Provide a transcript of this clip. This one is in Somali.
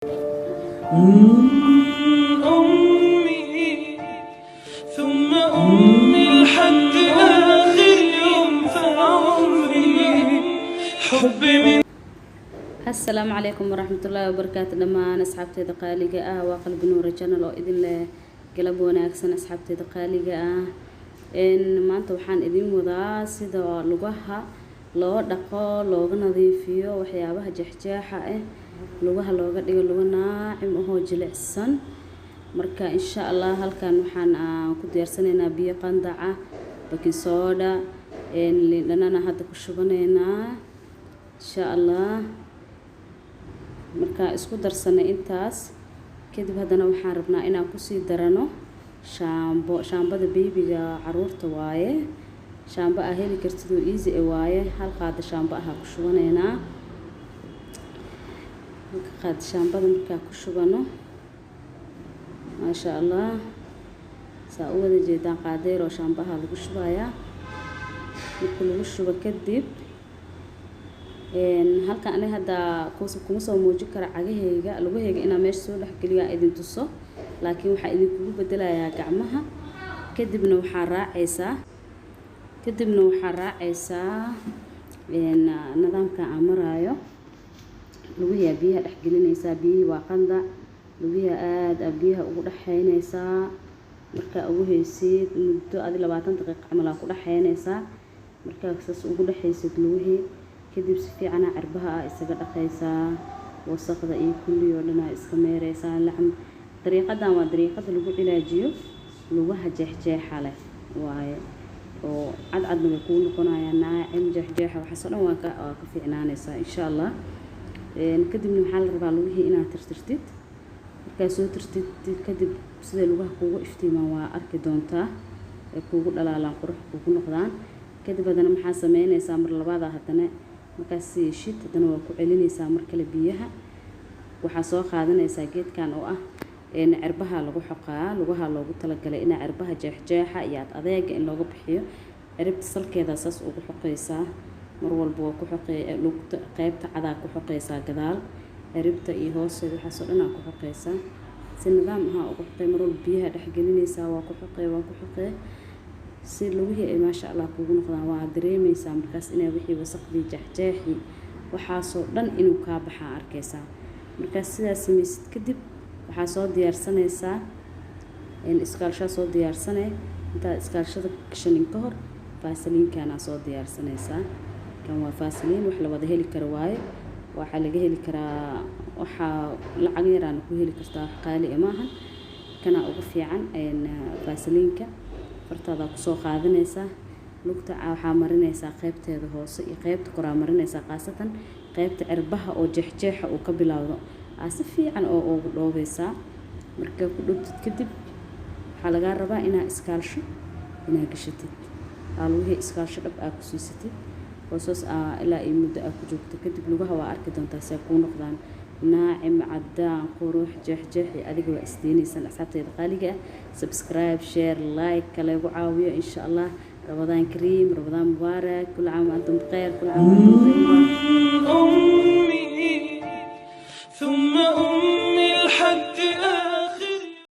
أمي ثم أمي لحد آخر يوم في عمري حبي من. السلام عليكم ورحمة الله وبركاته. لما أنا أصحابتي دقاليقة وقلب نور channel وإذن له قلب وناكسن أصحابتي دقاليقة إن ما أنت وحان إذن وضع سيدا لغها لو دقا لو نظيفيو وحيابها جحجاحة لغها لو قد يقول لغة ناعم وهو جلعسن مركا إن شاء الله هل كان وحان كنت يرسنينا بيا قندعة بكين صودا اللي لنا هذا كشبنينا إن شاء الله marka isku darsanay intaas kadib hadana waxaan rabnaa inaan ku sii darano shaambada babyga caruurta waaye shaamba ah heli kartid oo easy waaye hal qaad shaamba ah ku shubaneena qaad shaambada marka ku shubano ma sha Allah saa u wada jeedaan qaadeer oo shaambaha lagu shubaya marka lagu shubo kadib halka aniga hada kuma soo muujin kara cagahayga lugahayga inaan meesha soo dhex geliyo idin tuso laakiin waxa idin kugu bedelayaa gacmaha kadibna waxa raacaysaa nidaamka aan marayo lugaha biyaha dhex gelinaysaa biyaha waa qanda lugaha aad biyaha ugu dhaxaynaysaa marka ugu haysid muddo 20 daqiiqo camal ku dhaxaynaysaa marka saas ugu dhaxaysid lugaha kadib si fiican cirbaha isaga dhaqaysaa wasaqda iyo kulli oo dhan iska meeraysaa laxm dariiqadan waa dariiqada lagu cilaajiyo lugaha jeexjeexa leh waaye oo cadcadna ku noqonaya naacim jeexjeexa waxa soo dhan waa ka fiicnaanaysaa insha Allah kadibna waxa la rabaa lugihii inaad tirtirtid marka soo tirtid kadib sida lugaha kugu iftiimaan waa arki doontaa ee kugu dhalaalaan qurux kugu noqdaan kadib hadana maxaa sameynaysaa mar labaad hadana markaas shid hadana waa ku celinaysaa mar kale biyaha waxa soo qaadanaysaa geedkan oo ah cirbaha lagu xoqaa lugaha loogu talagalay in cirbaha jeexjeexa iyo adeega in looga bixiyo ciribta salkeeda saas ugu xoqaysaa mar walba waa ku xoqay lugta qaybta cadaa ku xoqaysaa gadaal ciribta iyo hoosteeda waxa soo dhan ku xoqaysaa si nidaam ah ugu xoqay mar walba biyaha dhex gelinaysaa waa ku xoqay si lugihii ay ma sha Allah kugu noqdaan waa dareemaysaa markaas inay wixii wasaqdii jeexjeexi waxa soo dhan inuu ka baxaa arkaysaa markaas sidaas sameeysid kadib waxa soo diyaarsanaysaa iskaalsha soo diyaarsanay inta iskaalshada gashanin ka hor faasaliinkana soo diyaarsanaysaa kan waa faasaliin wax la wada heli karo waaye waxa laga heli karaa waxa lacag yaraan ku heli kartaa qaali maahan kana ugu fiican faasaliinka fartada ku soo qaadanaysaa lugta waxa marinaysaa qaybteeda hoose iyo qaybta kor marinaysaa qaasatan qaybta cirbaha oo jeexjeexa uu ka bilowdo si fiican oo ugu dhoobaysaa marka ku dhubtid kadib waxa laga rabaa inaa iskaalsho inaa gashatid alwihii iskaalsho dhab aad ku siisatid hoosos ilaa ay muddo aad ku joogto kadib lugaha waa arki doontaa si ku noqdaan naacim cadaan qurux jeexjeexi adiga waa isdeenaysan asxaabtayda qaaliga subscribe share like kale ugu caawiyo insha Allah رمضان كريم رمضان مبارك كل عام وأنتم بخير كل عام وأنتم طيبين أمي ثم أمي لحد